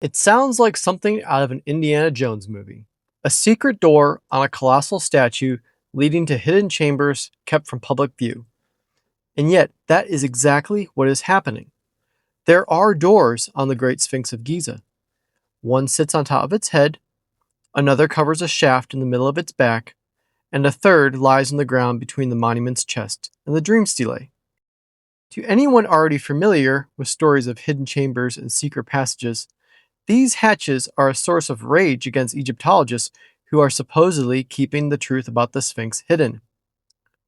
It sounds like something out of an Indiana Jones movie. A secret door on a colossal statue leading to hidden chambers kept from public view. And yet, that is exactly what is happening. There are doors on the Great Sphinx of Giza. One sits on top of its head, another covers a shaft in the middle of its back, and a third lies on the ground between the monument's chest and the Dream Stele. To anyone already familiar with stories of hidden chambers and secret passages, these hatches are a source of rage against Egyptologists who are supposedly keeping the truth about the Sphinx hidden.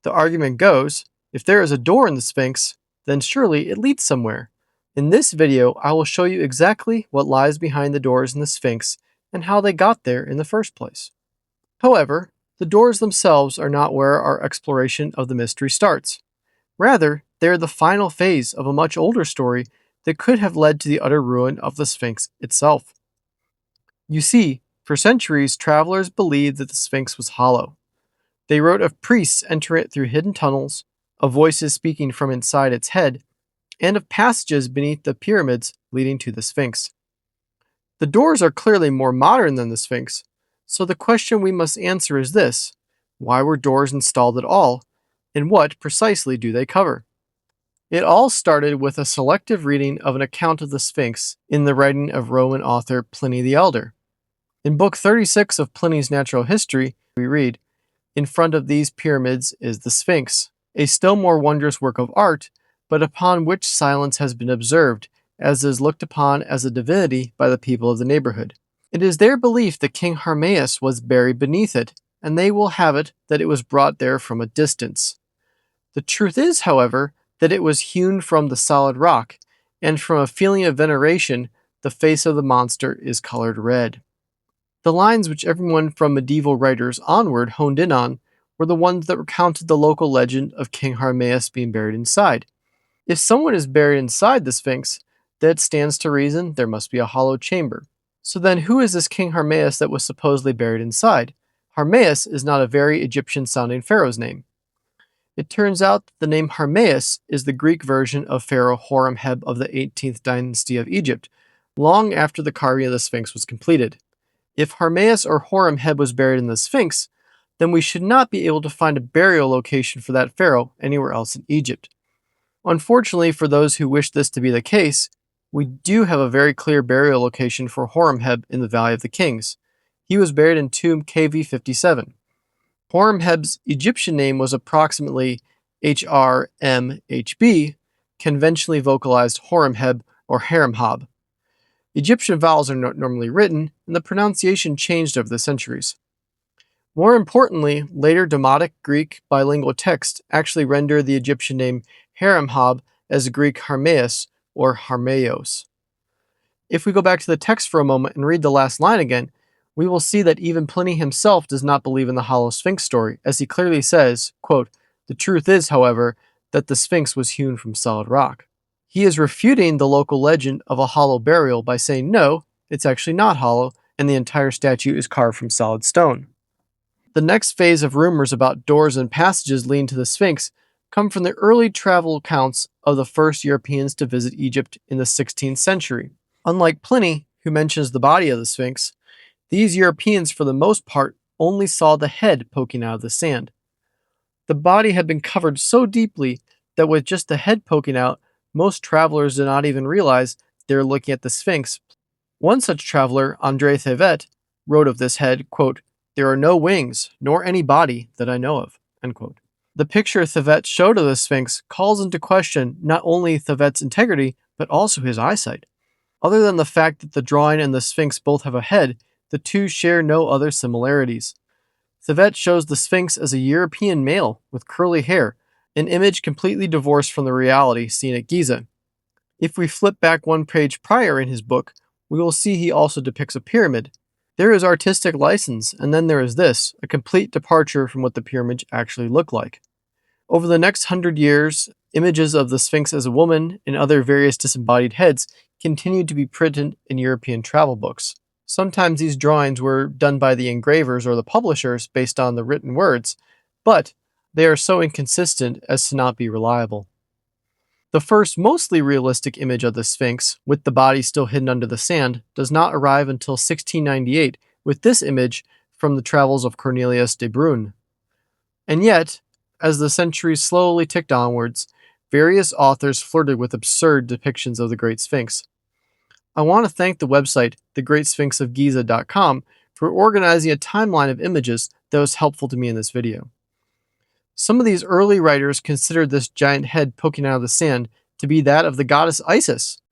The argument goes, if there is a door in the Sphinx, then surely it leads somewhere. In this video, I will show you exactly what lies behind the doors in the Sphinx and how they got there in the first place. However, the doors themselves are not where our exploration of the mystery starts. Rather, they are the final phase of a much older story that could have led to the utter ruin of the Sphinx itself. You see, for centuries, travelers believed that the Sphinx was hollow. They wrote of priests entering it through hidden tunnels, of voices speaking from inside its head, and of passages beneath the pyramids leading to the Sphinx. The doors are clearly more modern than the Sphinx, so the question we must answer is this: why were doors installed at all, and what precisely do they cover? It all started with a selective reading of an account of the Sphinx in the writing of Roman author Pliny the Elder. In Book 36 of Pliny's Natural History, we read, "In front of these pyramids is the Sphinx, a still more wondrous work of art, but upon which silence has been observed, as is looked upon as a divinity by the people of the neighborhood. It is their belief that King Harmaeus was buried beneath it, and they will have it that it was brought there from a distance. The truth is, however, that it was hewn from the solid rock, and from a feeling of veneration, the face of the monster is colored red." The lines which everyone from medieval writers onward honed in on were the ones that recounted the local legend of King Harmaeus being buried inside. If someone is buried inside the Sphinx, then it stands to reason there must be a hollow chamber. So then who is this King Harmaeus that was supposedly buried inside? Harmaeus is not a very Egyptian-sounding pharaoh's name. It turns out that the name Harmaeus is the Greek version of Pharaoh Horemheb of the 18th dynasty of Egypt, long after the carving of the Sphinx was completed. If Harmaeus or Horemheb was buried in the Sphinx, then we should not be able to find a burial location for that pharaoh anywhere else in Egypt. Unfortunately for those who wish this to be the case, we do have a very clear burial location for Horemheb in the Valley of the Kings. He was buried in tomb KV57. Horemheb's Egyptian name was approximately HRMHB, conventionally vocalized Horemheb or Haremhab. Egyptian vowels are not normally written, and the pronunciation changed over the centuries. More importantly, later Demotic Greek bilingual texts actually render the Egyptian name Haremhab as Greek Harmaeus or Harmaios. If we go back to the text for a moment and read the last line again, we will see that even Pliny himself does not believe in the hollow Sphinx story, as he clearly says, quote, "The truth is, however, that the Sphinx was hewn from solid rock." He is refuting the local legend of a hollow burial by saying no, it's actually not hollow, and the entire statue is carved from solid stone. The next phase of rumors about doors and passages leading to the Sphinx come from the early travel accounts of the first Europeans to visit Egypt in the 16th century. Unlike Pliny, who mentions the body of the Sphinx, these Europeans for the most part only saw the head poking out of the sand. The body had been covered so deeply that with just the head poking out, most travelers did not even realize they were looking at the Sphinx. One such traveler, André Thevet, wrote of this head, quote, "There are no wings, nor any body that I know of," end quote. The picture Thevet showed of the Sphinx calls into question not only Thevet's integrity, but also his eyesight. Other than the fact that the drawing and the Sphinx both have a head, the two share no other similarities. Thevet shows the Sphinx as a European male with curly hair, an image completely divorced from the reality seen at Giza. If we flip back one page prior in his book, we will see he also depicts a pyramid. There is artistic license, and then there is this, a complete departure from what the pyramids actually look like. Over the next 100 years, images of the Sphinx as a woman and other various disembodied heads continued to be printed in European travel books. Sometimes these drawings were done by the engravers or the publishers based on the written words, but they are so inconsistent as to not be reliable. The first mostly realistic image of the Sphinx, with the body still hidden under the sand, does not arrive until 1698, with this image from the travels of Cornelius de Bruyne. And yet, as the centuries slowly ticked onwards, various authors flirted with absurd depictions of the Great Sphinx. I want to thank the website, thegreatsphinxofgiza.com, for organizing a timeline of images that was helpful to me in this video. Some of these early writers considered this giant head poking out of the sand to be that of the goddess Isis,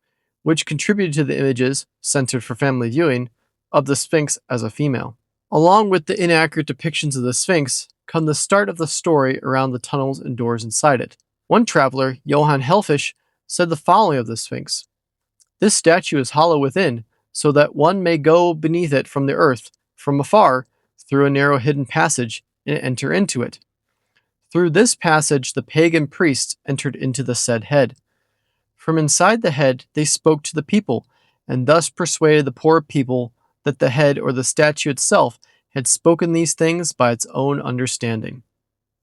which contributed to the images, censored for family viewing, of the Sphinx as a female. Along with the inaccurate depictions of the Sphinx come the start of the story around the tunnels and doors inside it. One traveler, Johann Helfisch, said the following of the Sphinx: "This statue is hollow within, so that one may go beneath it from the earth, from afar, through a narrow hidden passage, and enter into it. Through this passage the pagan priests entered into the said head. From inside the head they spoke to the people, and thus persuaded the poor people that the head or the statue itself had spoken these things by its own understanding."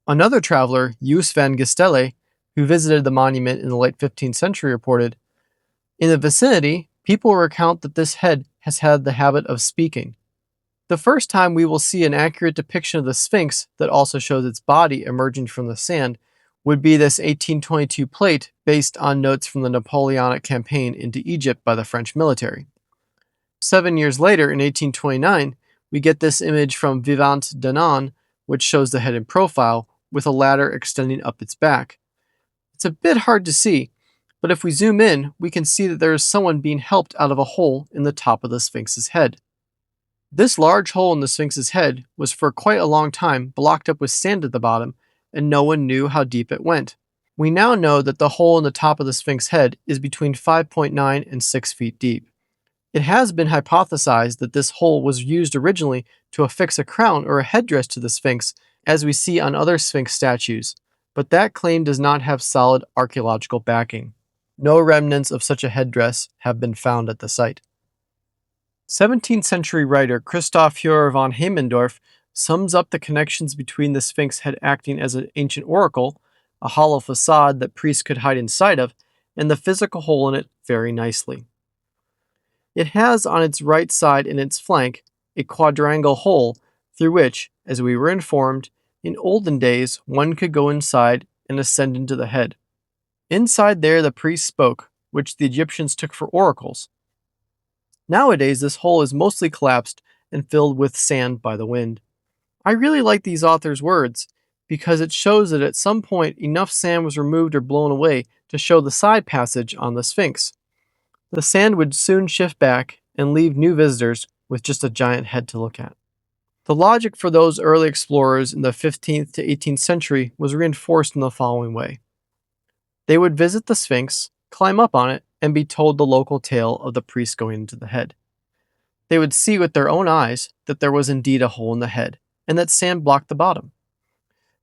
Another traveler, Jus van Gestele, who visited the monument in the late 15th century, reported, "In the vicinity, people recount that this head has had the habit of speaking." The first time we will see an accurate depiction of the Sphinx that also shows its body emerging from the sand would be this 1822 plate based on notes from the Napoleonic campaign into Egypt by the French military. 7 years later, in 1829, we get this image from Vivant Danan, which shows the head in profile, with a ladder extending up its back. It's a bit hard to see, but if we zoom in, we can see that there is someone being helped out of a hole in the top of the Sphinx's head. This large hole in the Sphinx's head was for quite a long time blocked up with sand at the bottom, and no one knew how deep it went. We now know that the hole in the top of the Sphinx head is between 5.9 and 6 feet deep. It has been hypothesized that this hole was used originally to affix a crown or a headdress to the Sphinx, as we see on other Sphinx statues, but that claim does not have solid archaeological backing. No remnants of such a headdress have been found at the site. 17th century writer Christoph Führer von Heimendorf sums up the connections between the Sphinx head acting as an ancient oracle, a hollow facade that priests could hide inside of, and the physical hole in it very nicely. It has on its right side and its flank a quadrangle hole through which, as we were informed, in olden days one could go inside and ascend into the head. Inside there the priests spoke, which the Egyptians took for oracles. Nowadays this hole is mostly collapsed and filled with sand by the wind. I really like these authors' words because it shows that at some point enough sand was removed or blown away to show the side passage on the Sphinx. The sand would soon shift back and leave new visitors with just a giant head to look at. The logic for those early explorers in the 15th to 18th century was reinforced in the following way. They would visit the Sphinx, climb up on it, and be told the local tale of the priest going into the head. They would see with their own eyes that there was indeed a hole in the head, and that sand blocked the bottom.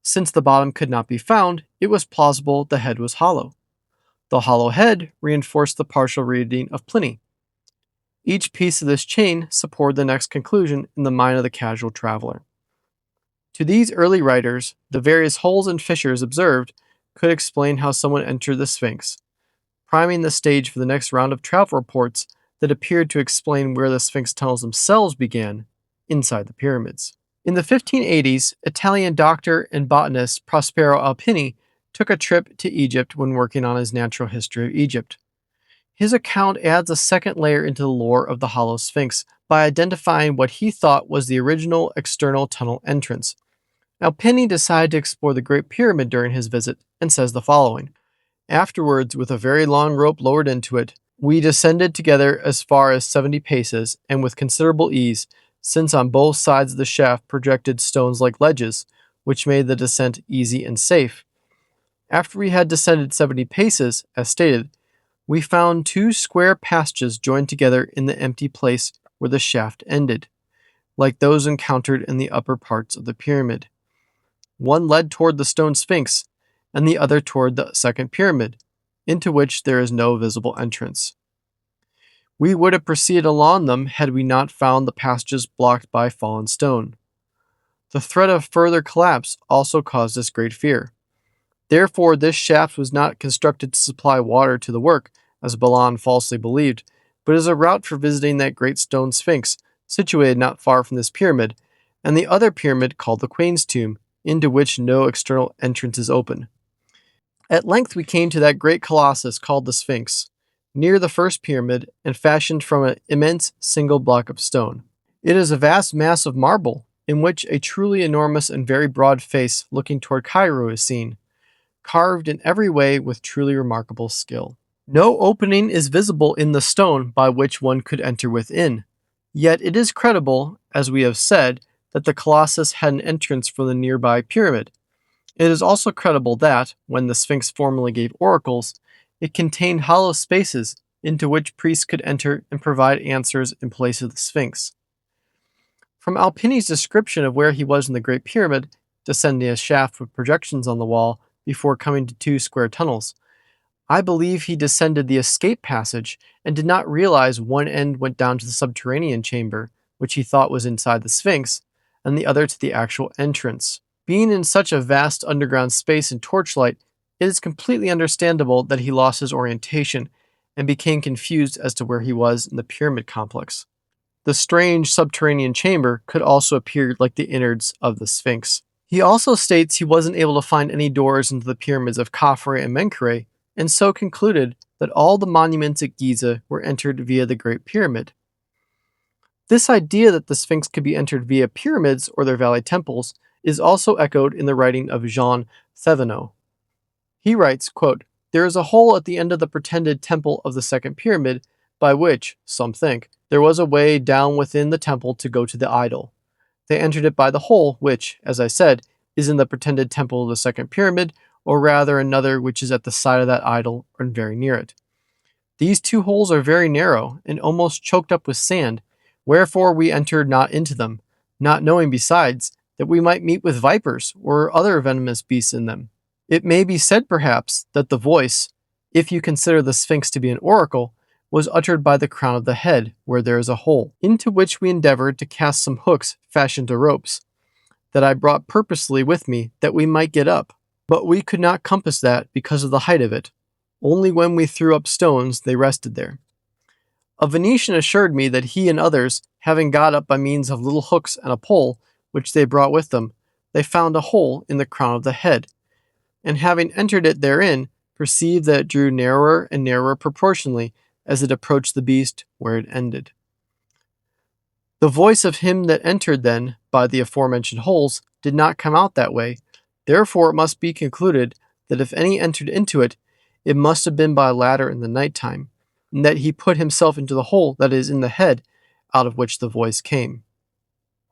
Since the bottom could not be found, it was plausible the head was hollow. The hollow head reinforced the partial reading of Pliny. Each piece of this chain supported the next conclusion in the mind of the casual traveler. To these early writers, the various holes and fissures observed could explain how someone entered the Sphinx, priming the stage for the next round of travel reports that appeared to explain where the Sphinx tunnels themselves began, inside the pyramids. In the 1580s, Italian doctor and botanist Prospero Alpini took a trip to Egypt when working on his Natural History of Egypt. His account adds a second layer into the lore of the Hollow Sphinx by identifying what he thought was the original external tunnel entrance. Alpini decided to explore the Great Pyramid during his visit and says the following: "Afterwards, with a very long rope lowered into it, we descended together as far as 70 paces, and with considerable ease, since on both sides of the shaft projected stones like ledges, which made the descent easy and safe. After we had descended 70 paces, as stated, we found 2 square passages joined together in the empty place where the shaft ended, like those encountered in the upper parts of the pyramid. One led toward the stone Sphinx, and the other toward the second pyramid, into which there is no visible entrance. We would have proceeded along them had we not found the passages blocked by fallen stone. The threat of further collapse also caused us great fear. Therefore, this shaft was not constructed to supply water to the work, as Balan falsely believed, but as a route for visiting that great stone sphinx, situated not far from this pyramid, and the other pyramid called the Queen's Tomb, into which no external entrance is open. At length we came to that great colossus called the Sphinx, near the first pyramid, and fashioned from an immense single block of stone. It is a vast mass of marble, in which a truly enormous and very broad face looking toward Cairo is seen, carved in every way with truly remarkable skill. No opening is visible in the stone by which one could enter within, yet it is credible, as we have said, that the colossus had an entrance from the nearby pyramid. It is also credible that, when the Sphinx formerly gave oracles, it contained hollow spaces into which priests could enter and provide answers in place of the Sphinx. From Alpini's description of where he was in the Great Pyramid, descending a shaft with projections on the wall before coming to two square tunnels, I believe he descended the escape passage and did not realize one end went down to the subterranean chamber, which he thought was inside the Sphinx, and the other to the actual entrance. Being in such a vast underground space in torchlight, it is completely understandable that he lost his orientation and became confused as to where he was in the pyramid complex. The strange subterranean chamber could also appear like the innards of the Sphinx. He also states he wasn't able to find any doors into the pyramids of Khafre and Menkaure, and so concluded that all the monuments at Giza were entered via the Great Pyramid. This idea that the Sphinx could be entered via pyramids or their valley temples is also echoed in the writing of Jean Thévenot. He writes, quote, "There is a hole at the end of the pretended temple of the second pyramid, by which, some think, there was a way down within the temple to go to the idol. They entered it by the hole, which, as I said, is in the pretended temple of the second pyramid, or rather another which is at the side of that idol or very near it. These two holes are very narrow, and almost choked up with sand, wherefore we entered not into them, not knowing besides that we might meet with vipers or other venomous beasts in them. It may be said perhaps that the voice, if you consider the Sphinx to be an oracle, was uttered by the crown of the head, where there is a hole, into which we endeavored to cast some hooks fashioned to ropes, that I brought purposely with me that we might get up. But we could not compass that because of the height of it. Only when we threw up stones they rested there. A Venetian assured me that he and others, having got up by means of little hooks and a pole, which they brought with them, they found a hole in the crown of the head, and having entered it therein, perceived that it drew narrower and narrower proportionally as it approached the beast where it ended. The voice of him that entered then, by the aforementioned holes, did not come out that way. Therefore it must be concluded that if any entered into it, it must have been by a ladder in the night time, and that he put himself into the hole that is in the head, out of which the voice came."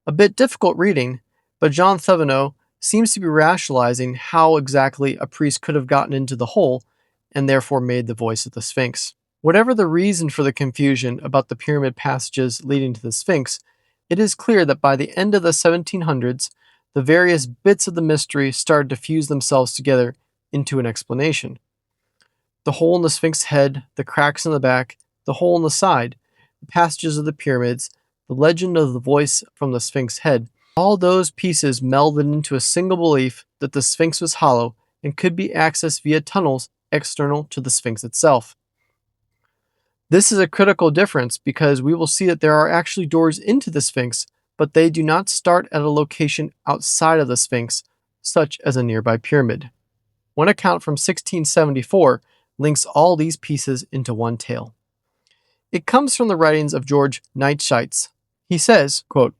A bit difficult reading, but Jean Thévenot seems to be rationalizing how exactly a priest could have gotten into the hole, and therefore made the voice of the Sphinx. Whatever the reason for the confusion about the pyramid passages leading to the Sphinx, it is clear that by the end of the 1700s, the various bits of the mystery started to fuse themselves together into an explanation. The hole in the Sphinx head, the cracks in the back, the hole in the side, the passages of the pyramids, the legend of the voice from the Sphinx head, all those pieces melded into a single belief that the Sphinx was hollow and could be accessed via tunnels external to the Sphinx itself. This is a critical difference because we will see that there are actually doors into the Sphinx, but they do not start at a location outside of the Sphinx, such as a nearby pyramid. One account from 1674 links all these pieces into one tale. It comes from the writings of George Neitschitz. He says, quote,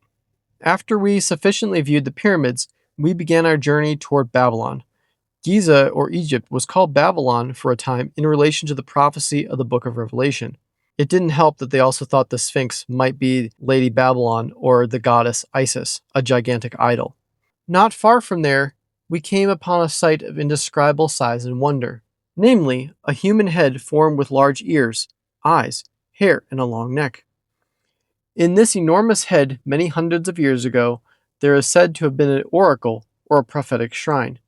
"After we sufficiently viewed the pyramids, we began our journey toward Babylon. Giza, or Egypt, was called Babylon for a time in relation to the prophecy of the Book of Revelation. It didn't help that they also thought the Sphinx might be Lady Babylon or the goddess Isis, a gigantic idol. Not far from there, we came upon a sight of indescribable size and wonder, namely, a human head formed with large ears, eyes, hair, and a long neck. In this enormous head, many hundreds of years ago, there is said to have been an oracle or a prophetic shrine.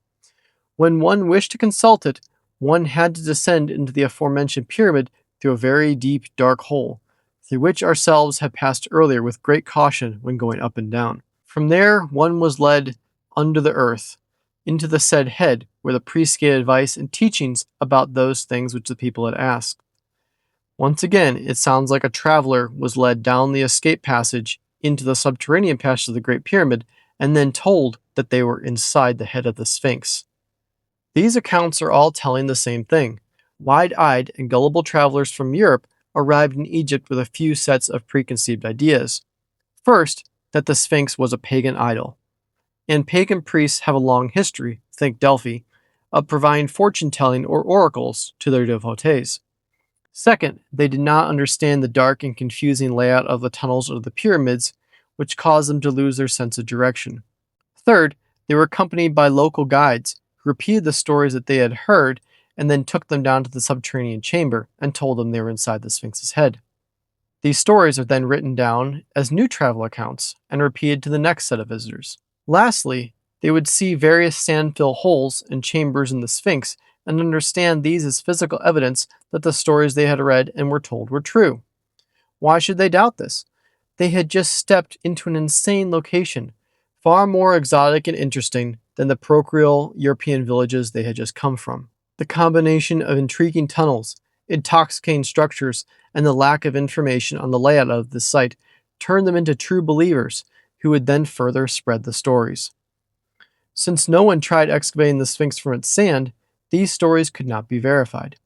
When one wished to consult it, one had to descend into the aforementioned pyramid through a very deep, dark hole, through which ourselves had passed earlier with great caution when going up and down. From there, one was led under the earth, into the said head, where the priest gave advice and teachings about those things which the people had asked. Once again, it sounds like a traveler was led down the escape passage into the subterranean passage of the Great Pyramid and then told that they were inside the head of the Sphinx. These accounts are all telling the same thing. Wide-eyed and gullible travelers from Europe arrived in Egypt with a few sets of preconceived ideas. First, that the Sphinx was a pagan idol. And pagan priests have a long history, think Delphi, of providing fortune-telling or oracles to their devotees. Second, they did not understand the dark and confusing layout of the tunnels of the pyramids, which caused them to lose their sense of direction. Third, they were accompanied by local guides who repeated the stories that they had heard and then took them down to the subterranean chamber and told them they were inside the Sphinx's head. These stories are then written down as new travel accounts and repeated to the next set of visitors. Lastly, they would see various sand-filled holes and chambers in the Sphinx and understand these as physical evidence that the stories they had read and were told were true. Why should they doubt this? They had just stepped into an insane location, far more exotic and interesting than the parochial European villages they had just come from. The combination of intriguing tunnels, intoxicating structures, and the lack of information on the layout of this site turned them into true believers who would then further spread the stories. Since no one tried excavating the Sphinx from its sand, these stories could not be verified.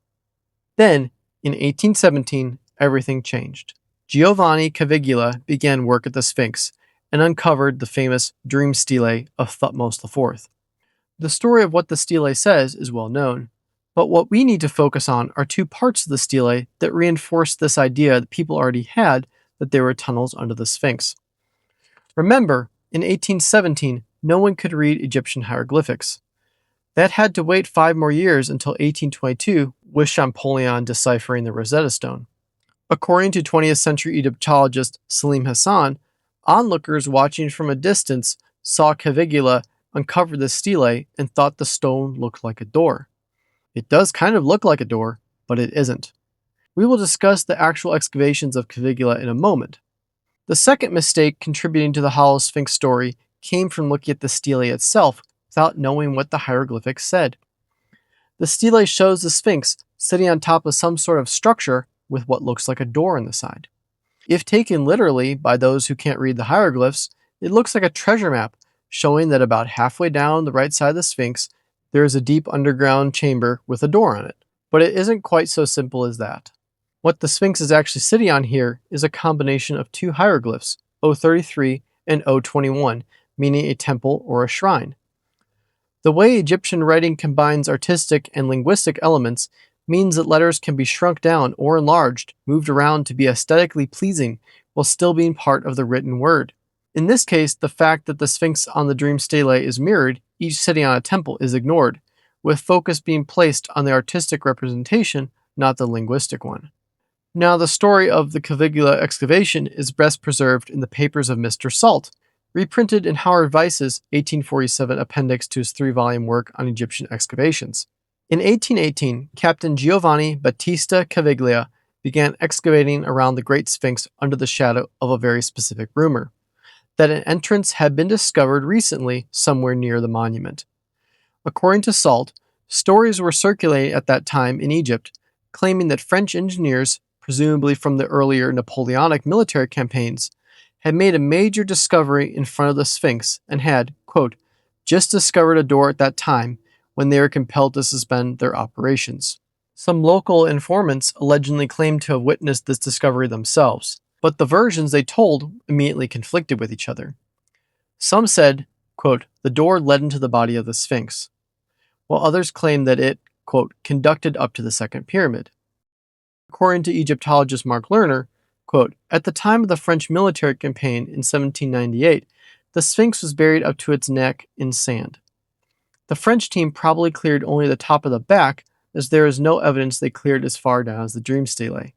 Then, in 1817, everything changed. Giovanni Caviglia began work at the Sphinx and uncovered the famous Dream Stele of Thutmose IV. The story of what the stele says is well known, but what we need to focus on are two parts of the stele that reinforce this idea that people already had that there were tunnels under the Sphinx. Remember, in 1817, no one could read Egyptian hieroglyphics. That had to wait 5 more years until 1822 with Champollion deciphering the Rosetta Stone. According to 20th century Egyptologist Salim Hassan, onlookers watching from a distance saw Caviglia uncover the stele and thought the stone looked like a door. It does kind of look like a door, but it isn't. We will discuss the actual excavations of Caviglia in a moment. The second mistake contributing to the Hollow Sphinx story came from looking at the stele itself without knowing what the hieroglyphics said. The stele shows the Sphinx sitting on top of some sort of structure with what looks like a door on the side. If taken literally by those who can't read the hieroglyphs, it looks like a treasure map showing that about halfway down the right side of the Sphinx, there is a deep underground chamber with a door on it. But it isn't quite so simple as that. What the Sphinx is actually sitting on here is a combination of two hieroglyphs, O33 and O21, meaning a temple or a shrine. The way Egyptian writing combines artistic and linguistic elements means that letters can be shrunk down or enlarged, moved around to be aesthetically pleasing while still being part of the written word. In this case, the fact that the Sphinx on the Dream Stele is mirrored, each sitting on a temple, is ignored, with focus being placed on the artistic representation, not the linguistic one. Now, the story of the Caviglia excavation is best preserved in the papers of Mr. Salt, reprinted in Howard Vyse's 1847 appendix to his 3-volume work on Egyptian excavations. In 1818, Captain Giovanni Battista Caviglia began excavating around the Great Sphinx under the shadow of a very specific rumor, that an entrance had been discovered recently somewhere near the monument. According to Salt, stories were circulating at that time in Egypt, claiming that French engineers, presumably from the earlier Napoleonic military campaigns, had made a major discovery in front of the Sphinx and had, quote, just discovered a door at that time when they were compelled to suspend their operations. Some local informants allegedly claimed to have witnessed this discovery themselves, but the versions they told immediately conflicted with each other. Some said, quote, the door led into the body of the Sphinx, while others claimed that it, quote, conducted up to the second pyramid. According to Egyptologist Mark Lehner, quote, at the time of the French military campaign in 1798, the Sphinx was buried up to its neck in sand. The French team probably cleared only the top of the back, as there is no evidence they cleared as far down as the Dream Stele.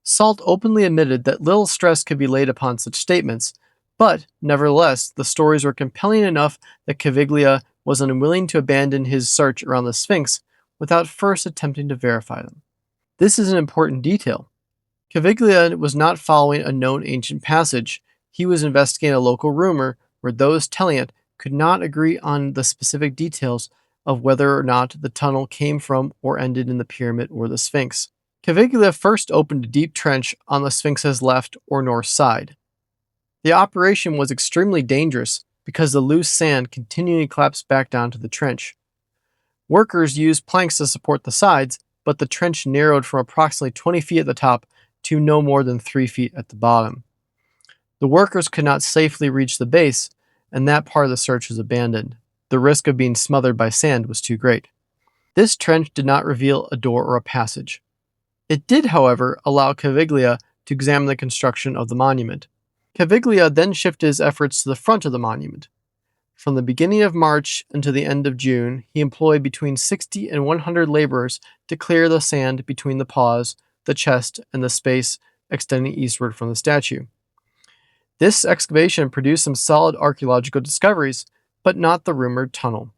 Salt openly admitted that little stress could be laid upon such statements, but, nevertheless, the stories were compelling enough that Caviglia was unwilling to abandon his search around the Sphinx without first attempting to verify them. This is an important detail. Caviglia was not following a known ancient passage. He was investigating a local rumor where those telling it could not agree on the specific details of whether or not the tunnel came from or ended in the pyramid or the Sphinx. Caviglia first opened a deep trench on the Sphinx's left or north side. The operation was extremely dangerous because the loose sand continually collapsed back down to the trench. Workers used planks to support the sides, but the trench narrowed from approximately 20 feet at the top to no more than 3 feet at the bottom. The workers could not safely reach the base, and that part of the search was abandoned. The risk of being smothered by sand was too great. This trench did not reveal a door or a passage. It did, however, allow Caviglia to examine the construction of the monument. Caviglia then shifted his efforts to the front of the monument. From the beginning of March until the end of June, he employed between 60 and 100 laborers to clear the sand between the paws, the chest, and the space extending eastward from the statue. This excavation produced some solid archaeological discoveries, but not the rumored tunnel.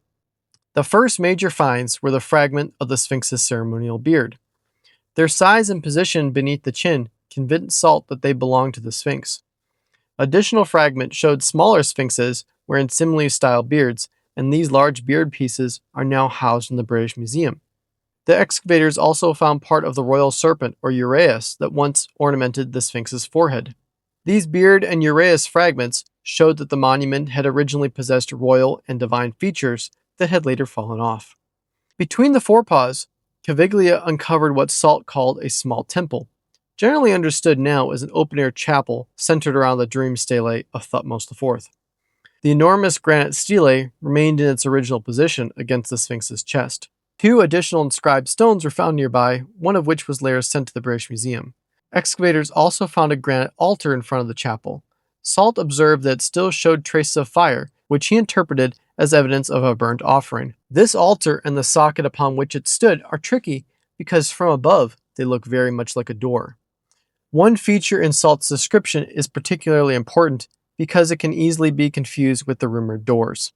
The first major finds were the fragment of the Sphinx's ceremonial beard. Their size and position beneath the chin convinced Salt that they belonged to the Sphinx. Additional fragments showed smaller sphinxes wearing similarly styled beards, and these large beard pieces are now housed in the British Museum. The excavators also found part of the royal serpent, or uraeus, that once ornamented the Sphinx's forehead. These beard and uraeus fragments showed that the monument had originally possessed royal and divine features that had later fallen off. Between the forepaws, Caviglia uncovered what Salt called a small temple, generally understood now as an open-air chapel centered around the Dream Stele of Thutmose IV. The enormous granite stele remained in its original position against the Sphinx's chest. 2 additional inscribed stones were found nearby, one of which was later sent to the British Museum. Excavators also found a granite altar in front of the chapel. Salt observed that it still showed traces of fire, which he interpreted as evidence of a burnt offering. This altar and the socket upon which it stood are tricky because from above they look very much like a door. One feature in Salt's description is particularly important because it can easily be confused with the rumored doors.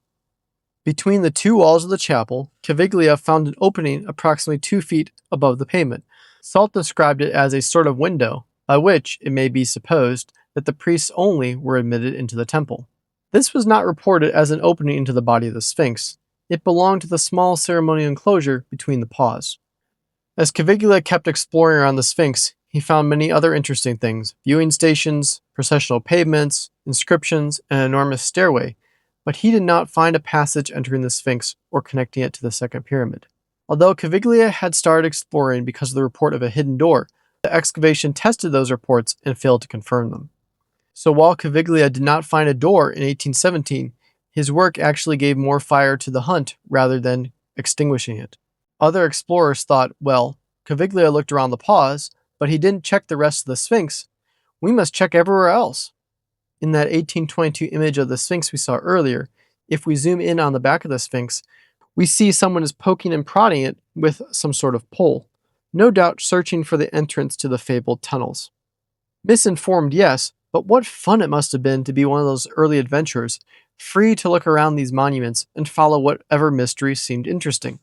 Between the 2 walls of the chapel, Caviglia found an opening approximately 2 feet above the pavement. Salt described it as a sort of window, by which it may be supposed that the priests only were admitted into the temple. This was not reported as an opening into the body of the Sphinx. It belonged to the small ceremonial enclosure between the paws. As Caviglia kept exploring around the Sphinx, he found many other interesting things: viewing stations, processional pavements, inscriptions, and an enormous stairway, but he did not find a passage entering the Sphinx or connecting it to the second pyramid. Although Caviglia had started exploring because of the report of a hidden door, the excavation tested those reports and failed to confirm them. So while Caviglia did not find a door in 1817, his work actually gave more fire to the hunt rather than extinguishing it. Other explorers thought, well, Caviglia looked around the paws, but he didn't check the rest of the Sphinx. We must check everywhere else. In that 1822 image of the Sphinx we saw earlier, if we zoom in on the back of the Sphinx, we see someone is poking and prodding it with some sort of pole, no doubt searching for the entrance to the fabled tunnels. Misinformed, yes, but what fun it must have been to be one of those early adventurers, free to look around these monuments and follow whatever mystery seemed interesting.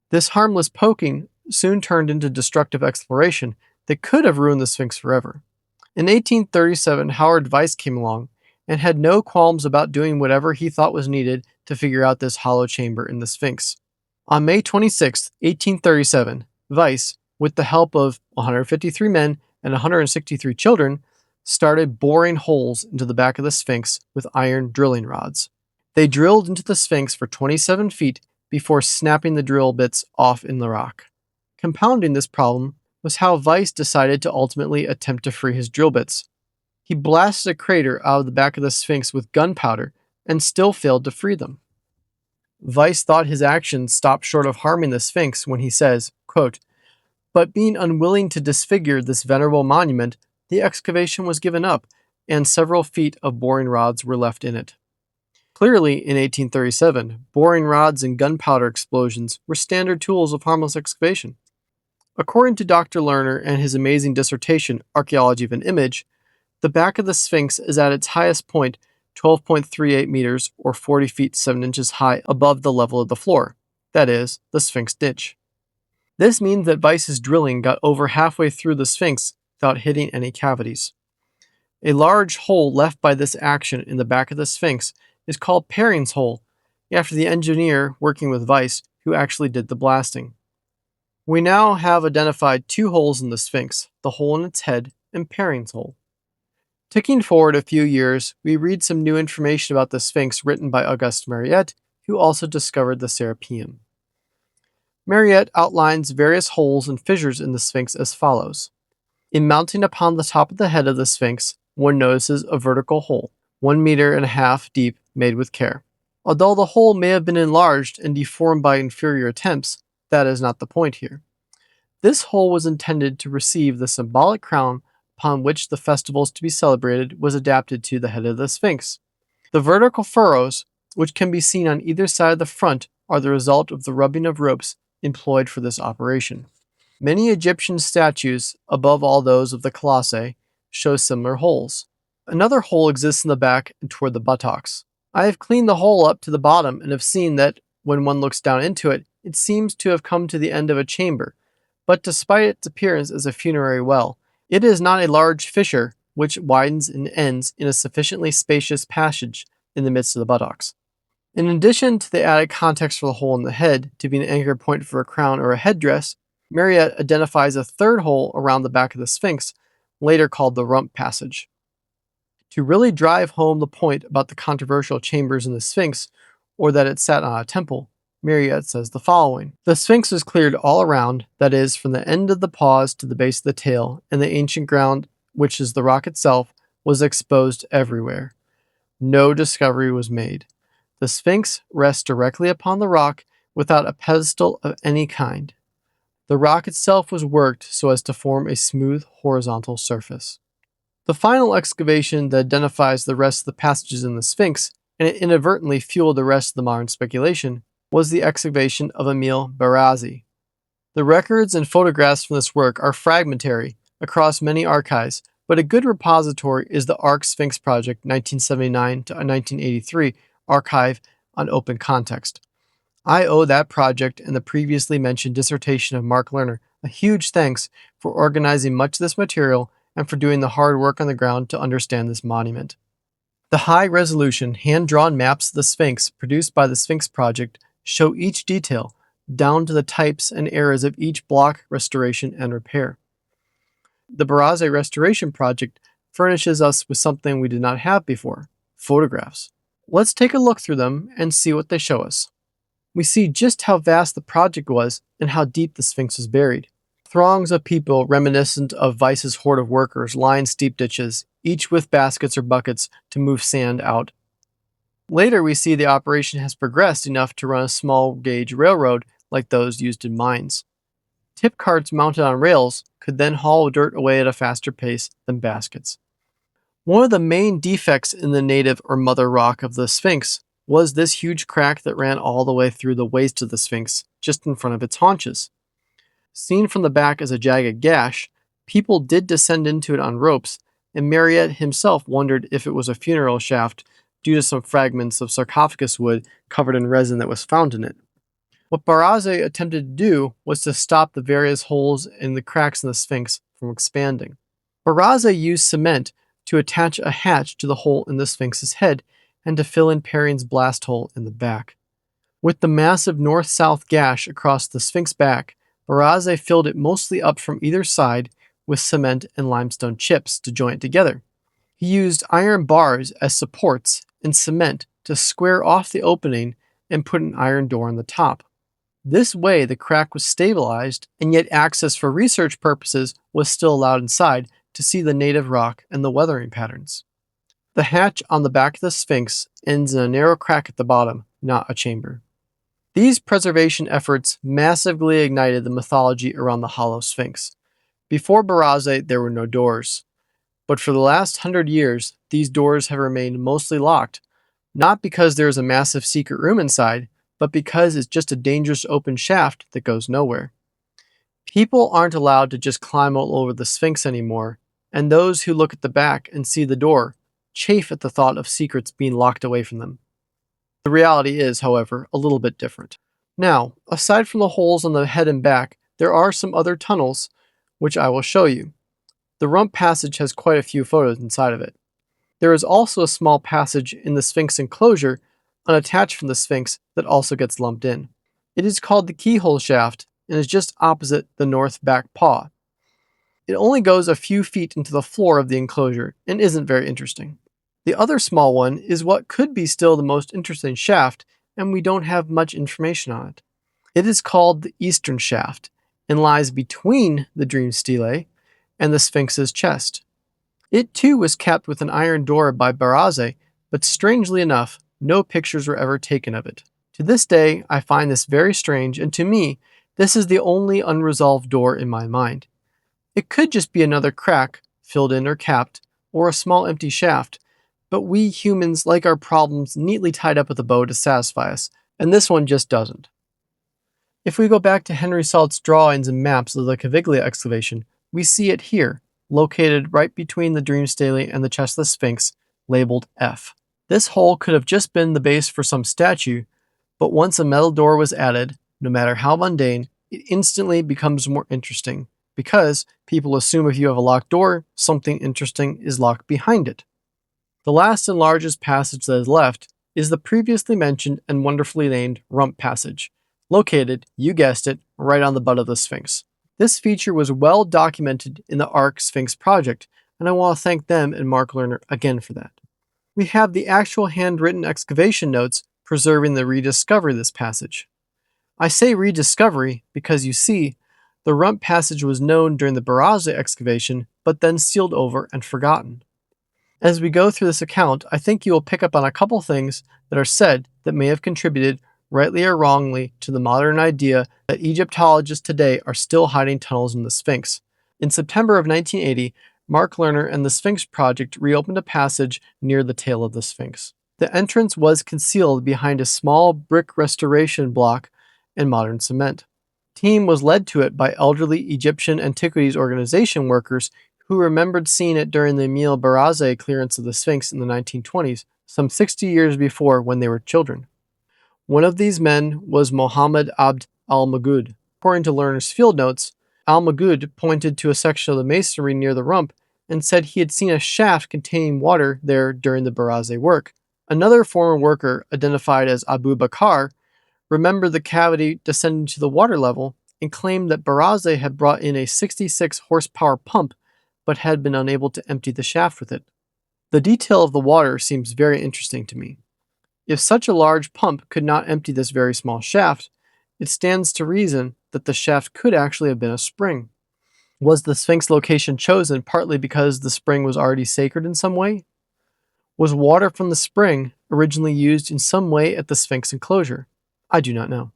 This harmless poking soon turned into destructive exploration that could have ruined the Sphinx forever. In 1837, Howard Vyse came along and had no qualms about doing whatever he thought was needed to figure out this hollow chamber in the Sphinx. On May 26, 1837, Vyse, with the help of 153 men and 163 children, started boring holes into the back of the Sphinx with iron drilling rods. They drilled into the Sphinx for 27 feet before snapping the drill bits off in the rock. Compounding this problem was how Vyse decided to ultimately attempt to free his drill bits. He blasted a crater out of the back of the Sphinx with gunpowder and still failed to free them. Vyse thought his actions stopped short of harming the Sphinx when he says, quote, "But being unwilling to disfigure this venerable monument, the excavation was given up, and several feet of boring rods were left in it." Clearly, in 1837, boring rods and gunpowder explosions were standard tools of harmless excavation. According to Dr. Lehner and his amazing dissertation, Archaeology of an Image, the back of the Sphinx is at its highest point 12.38 meters or 40 feet 7 inches high above the level of the floor, that is, the Sphinx niche. This means that Vyse's drilling got over halfway through the Sphinx without hitting any cavities. A large hole left by this action in the back of the Sphinx is called Perring's hole, after the engineer working with Vyse who actually did the blasting. We now have identified two holes in the Sphinx, the hole in its head and Perring's hole. Ticking forward a few years, we read some new information about the Sphinx written by Auguste Mariette, who also discovered the Serapeum. Mariette outlines various holes and fissures in the Sphinx as follows. In mounting upon the top of the head of the Sphinx, one notices a vertical hole, 1.5 meters deep, made with care. Although the hole may have been enlarged and deformed by inferior attempts, that is not the point here. This hole was intended to receive the symbolic crown upon which the festivals to be celebrated was adapted to the head of the Sphinx. The vertical furrows, which can be seen on either side of the front, are the result of the rubbing of ropes employed for this operation. Many Egyptian statues, above all those of the Colossi, show similar holes. Another hole exists in the back and toward the buttocks. I have cleaned the hole up to the bottom and have seen that, when one looks down into it, it seems to have come to the end of a chamber, but despite its appearance as a funerary well, it is not a large fissure which widens and ends in a sufficiently spacious passage in the midst of the buttocks. In addition to the added context for the hole in the head to be an anchor point for a crown or a headdress, Mariette identifies a third hole around the back of the Sphinx, later called the rump passage. To really drive home the point about the controversial chambers in the Sphinx, or that it sat on a temple, Mariette says the following. The Sphinx was cleared all around, that is, from the end of the paws to the base of the tail, and the ancient ground, which is the rock itself, was exposed everywhere. No discovery was made. The Sphinx rests directly upon the rock without a pedestal of any kind. The rock itself was worked so as to form a smooth horizontal surface. The final excavation that identifies the rest of the passages in the Sphinx, and it inadvertently fueled the rest of the modern speculation, was the excavation of Émile Baraize. The records and photographs from this work are fragmentary across many archives, but a good repository is the ARCE Sphinx Project 1979 to 1983 archive on open context. I owe that project and the previously mentioned dissertation of Mark Lehner a huge thanks for organizing much of this material and for doing the hard work on the ground to understand this monument. The high-resolution, hand-drawn maps of the Sphinx produced by the Sphinx Project show each detail, down to the types and eras of each block restoration and repair. The Baraize Restoration Project furnishes us with something we did not have before: photographs. Let's take a look through them and see what they show us. We see just how vast the project was and how deep the Sphinx was buried. Throngs of people reminiscent of Vyse's horde of workers line steep ditches, each with baskets or buckets to move sand out. Later, we see the operation has progressed enough to run a small gauge railroad like those used in mines. Tip carts mounted on rails could then haul dirt away at a faster pace than baskets. One of the main defects in the native or mother rock of the Sphinx was this huge crack that ran all the way through the waist of the Sphinx, just in front of its haunches. Seen from the back as a jagged gash, people did descend into it on ropes, and Mariette himself wondered if it was a funeral shaft due to some fragments of sarcophagus wood covered in resin that was found in it. What Baraize attempted to do was to stop the various holes and the cracks in the Sphinx from expanding. Baraize used cement to attach a hatch to the hole in the Sphinx's head and to fill in Perring's blast hole in the back. With the massive north-south gash across the Sphinx back, Baraize filled it mostly up from either side with cement and limestone chips to join it together. He used iron bars as supports and cement to square off the opening and put an iron door on the top. This way, the crack was stabilized, and yet access for research purposes was still allowed inside to see the native rock and the weathering patterns. The hatch on the back of the Sphinx ends in a narrow crack at the bottom, not a chamber. These preservation efforts massively ignited the mythology around the hollow Sphinx. Before Baraize, there were no doors. But for the last 100 years, these doors have remained mostly locked, not because there is a massive secret room inside, but because it's just a dangerous open shaft that goes nowhere. People aren't allowed to just climb all over the Sphinx anymore, and those who look at the back and see the door chafe at the thought of secrets being locked away from them. The reality is, however, a little bit different. Now, aside from the holes on the head and back, there are some other tunnels, which I will show you. The rump passage has quite a few photos inside of it. There is also a small passage in the Sphinx enclosure, unattached from the Sphinx, that also gets lumped in. It is called the keyhole shaft and is just opposite the north back paw. It only goes a few feet into the floor of the enclosure and isn't very interesting. The other small one is what could be still the most interesting shaft, and we don't have much information on it. It is called the Eastern Shaft and lies between the Dream Stele and the Sphinx's chest. It too was capped with an iron door by Baraize, but strangely enough, no pictures were ever taken of it. To this day, I find this very strange, and to me, this is the only unresolved door in my mind. It could just be another crack, filled in or capped, or a small empty shaft, but we humans like our problems neatly tied up with a bow to satisfy us, and this one just doesn't. If we go back to Henry Salt's drawings and maps of the Caviglia excavation, we see it here, located right between the Dream Stele and the chest of the Sphinx, labeled F. This hole could have just been the base for some statue, but once a metal door was added, no matter how mundane, it instantly becomes more interesting, because people assume if you have a locked door, something interesting is locked behind it. The last and largest passage that is left is the previously mentioned and wonderfully named Rump Passage, located, you guessed it, right on the butt of the Sphinx. This feature was well documented in the ARCE Sphinx Project, and I want to thank them and Mark Lehner again for that. We have the actual handwritten excavation notes preserving the rediscovery of this passage. I say rediscovery because you see, the Rump Passage was known during the Baraize excavation, but then sealed over and forgotten. As we go through this account, I think you will pick up on a couple things that are said that may have contributed, rightly or wrongly, to the modern idea that Egyptologists today are still hiding tunnels in the Sphinx. In September of 1980, Mark Lehner and the Sphinx Project reopened a passage near the tail of the Sphinx. The entrance was concealed behind a small brick restoration block and modern cement. The team was led to it by elderly Egyptian Antiquities Organization workers who remembered seeing it during the Émile Baraize clearance of the Sphinx in the 1920s, some 60 years before when they were children. One of these men was Mohammed Abd al-Magoud. According to Lerner's field notes, al-Magoud pointed to a section of the masonry near the rump and said he had seen a shaft containing water there during the Baraize work. Another former worker, identified as Abu Bakr, remembered the cavity descending to the water level and claimed that Baraize had brought in a 66 horsepower pump but had been unable to empty the shaft with it. The detail of the water seems very interesting to me. If such a large pump could not empty this very small shaft, it stands to reason that the shaft could actually have been a spring. Was the Sphinx location chosen partly because the spring was already sacred in some way? Was water from the spring originally used in some way at the Sphinx enclosure? I do not know.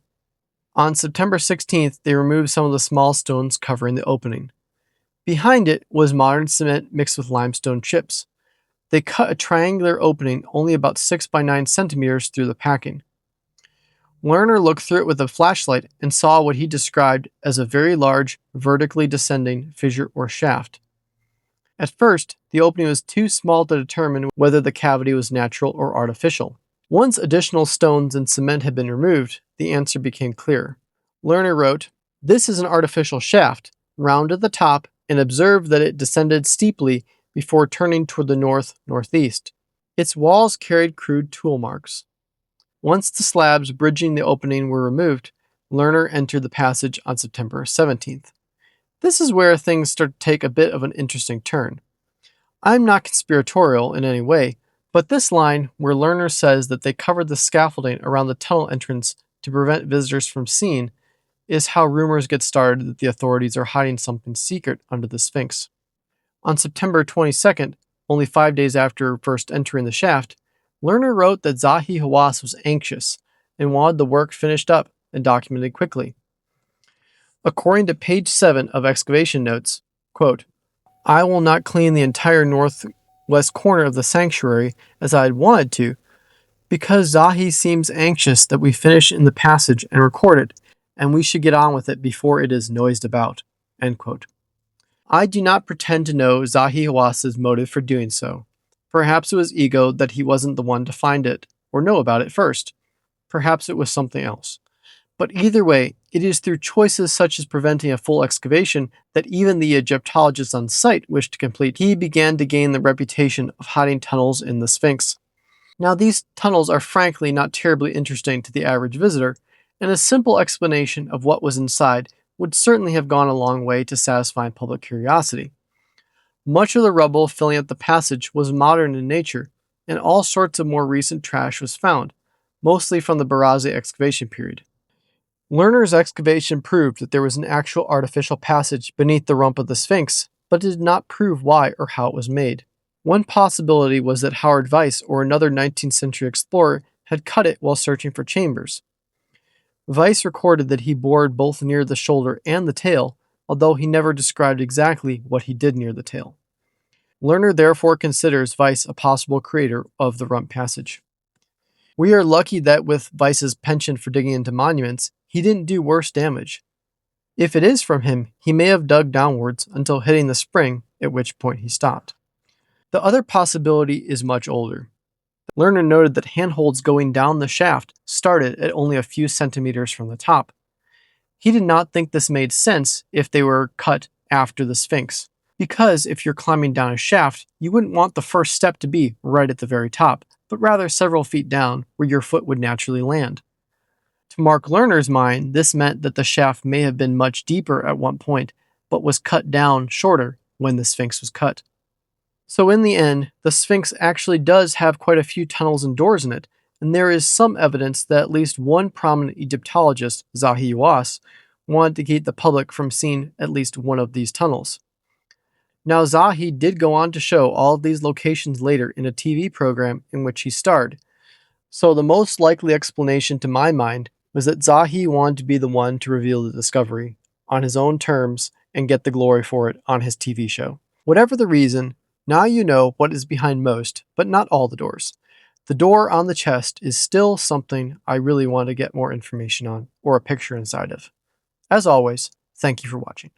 On September 16th, they removed some of the small stones covering the opening. Behind it was modern cement mixed with limestone chips. They cut a triangular opening only about 6 by 9 centimeters through the packing. Lerner looked through it with a flashlight and saw what he described as a very large, vertically descending fissure or shaft. At first, the opening was too small to determine whether the cavity was natural or artificial. Once additional stones and cement had been removed, the answer became clear. Lerner wrote, "This is an artificial shaft, round at the top, and observed that it descended steeply before turning toward the north-northeast. Its walls carried crude tool marks." Once the slabs bridging the opening were removed, Lerner entered the passage on September 17th. This is where things start to take a bit of an interesting turn. I'm not conspiratorial in any way, but this line, where Lerner says that they covered the scaffolding around the tunnel entrance to prevent visitors from seeing, is how rumors get started that the authorities are hiding something secret under the Sphinx. On September 22nd, only 5 days after first entering the shaft, Lerner wrote that Zahi Hawass was anxious and wanted the work finished up and documented quickly. According to page 7 of excavation notes, quote, "I will not clean the entire northwest corner of the sanctuary as I had wanted to, because Zahi seems anxious that we finish in the passage and record it, and we should get on with it before it is noised about." End quote. I do not pretend to know Zahi Hawass's motive for doing so. Perhaps it was ego that he wasn't the one to find it or know about it first. Perhaps it was something else. But either way, it is through choices such as preventing a full excavation that even the Egyptologists on site wished to complete. He began to gain the reputation of hiding tunnels in the Sphinx. Now, these tunnels are frankly not terribly interesting to the average visitor, and a simple explanation of what was inside would certainly have gone a long way to satisfying public curiosity. Much of the rubble filling up the passage was modern in nature, and all sorts of more recent trash was found, mostly from the Baraize excavation period. Lerner's excavation proved that there was an actual artificial passage beneath the rump of the Sphinx, but it did not prove why or how it was made. One possibility was that Howard Vyse or another 19th century explorer had cut it while searching for chambers. Vyse recorded that he bored both near the shoulder and the tail, although he never described exactly what he did near the tail. Lerner therefore considers Vyse a possible creator of the rump passage. We are lucky that with Vyse's penchant for digging into monuments, he didn't do worse damage. If it is from him, he may have dug downwards until hitting the spring, at which point he stopped. The other possibility is much older. Lerner noted that handholds going down the shaft started at only a few centimeters from the top. He did not think this made sense if they were cut after the Sphinx, because if you're climbing down a shaft, you wouldn't want the first step to be right at the very top, but rather several feet down where your foot would naturally land. To Mark Lerner's mind, this meant that the shaft may have been much deeper at one point, but was cut down shorter when the Sphinx was cut. So in the end, the Sphinx actually does have quite a few tunnels and doors in it, and there is some evidence that at least one prominent Egyptologist, Zahi Hawass, wanted to keep the public from seeing at least one of these tunnels. Now Zahi did go on to show all of these locations later in a TV program in which he starred, so the most likely explanation to my mind was that Zahi wanted to be the one to reveal the discovery, on his own terms, and get the glory for it on his TV show. Whatever the reason, now you know what is behind most, but not all the doors. The door on the chest is still something I really want to get more information on, or a picture inside of. As always, thank you for watching.